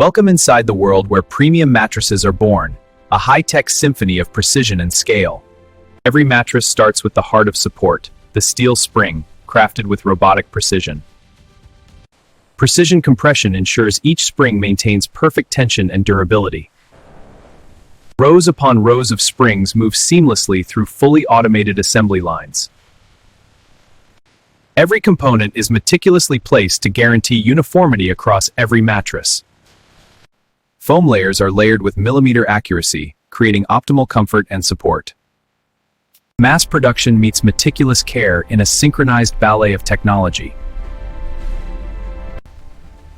Welcome inside the world where premium mattresses are born, a high-tech symphony of precision and scale. Every mattress starts with the heart of support, the steel spring, crafted with robotic precision. Precision compression ensures each spring maintains perfect tension and durability. Rows upon rows of springs move seamlessly through fully automated assembly lines. Every component is meticulously placed to guarantee uniformity across every mattress. Foam layers are layered with millimeter accuracy, creating optimal comfort and support. Mass production meets meticulous care in a synchronized ballet of technology.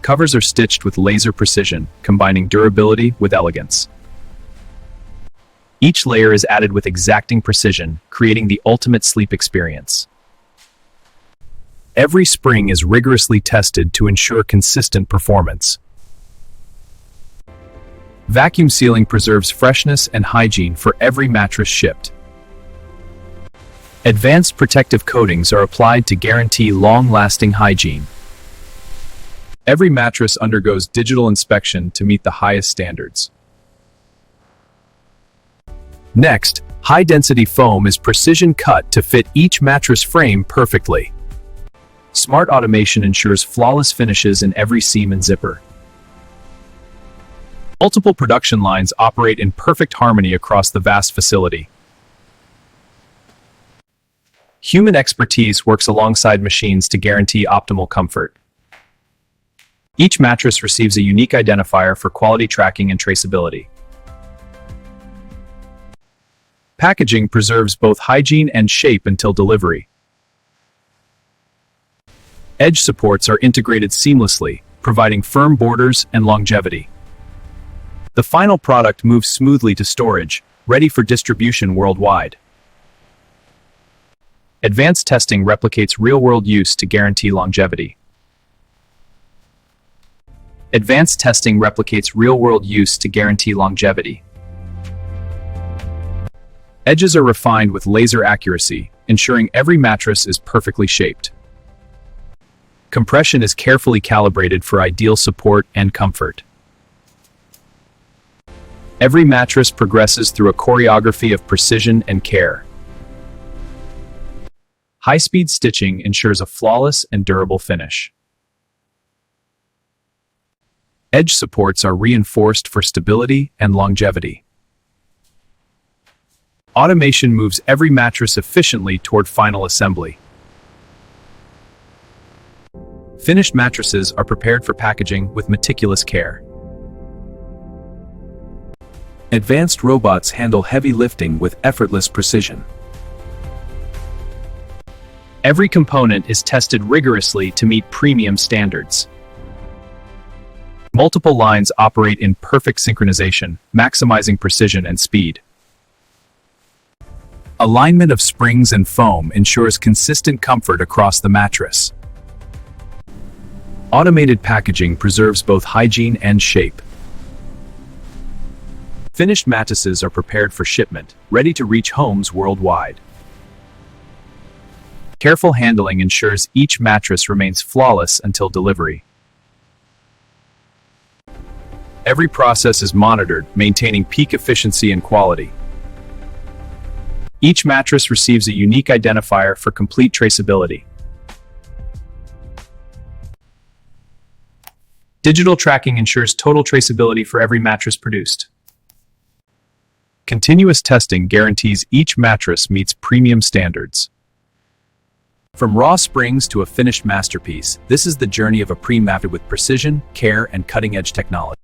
Covers are stitched with laser precision, combining durability with elegance. Each layer is added with exacting precision, creating the ultimate sleep experience. Every spring is rigorously tested to ensure consistent performance. Vacuum sealing preserves freshness and hygiene for every mattress shipped. Advanced protective coatings are applied to guarantee long-lasting hygiene. Every mattress undergoes digital inspection to meet the highest standards. Next, high-density foam is precision cut to fit each mattress frame perfectly. Smart automation ensures flawless finishes in every seam and zipper. Multiple production lines operate in perfect harmony across the vast facility. Human expertise works alongside machines to guarantee optimal comfort. Each mattress receives a unique identifier for quality tracking and traceability. Packaging preserves both hygiene and shape until delivery. Edge supports are integrated seamlessly, providing firm borders and longevity. The final product moves smoothly to storage, ready for distribution worldwide. Advanced testing replicates real-world use to guarantee longevity. Advanced testing replicates real-world use to guarantee longevity. Edges are refined with laser accuracy, ensuring every mattress is perfectly shaped. Compression is carefully calibrated for ideal support and comfort. Every mattress progresses through a choreography of precision and care. High-speed stitching ensures a flawless and durable finish. Edge supports are reinforced for stability and longevity. Automation moves every mattress efficiently toward final assembly. Finished mattresses are prepared for packaging with meticulous care. Advanced robots handle heavy lifting with effortless precision. Every component is tested rigorously to meet premium standards. Multiple lines operate in perfect synchronization, maximizing precision and speed. Alignment of springs and foam ensures consistent comfort across the mattress. Automated packaging preserves both hygiene and shape. Finished mattresses are prepared for shipment, ready to reach homes worldwide. Careful handling ensures each mattress remains flawless until delivery. Every process is monitored, maintaining peak efficiency and quality. Each mattress receives a unique identifier for complete traceability. Digital tracking ensures total traceability for every mattress produced. Continuous testing guarantees each mattress meets premium standards. From raw springs to a finished masterpiece, this is the journey of a pre-mattress with precision, care, and cutting-edge technology.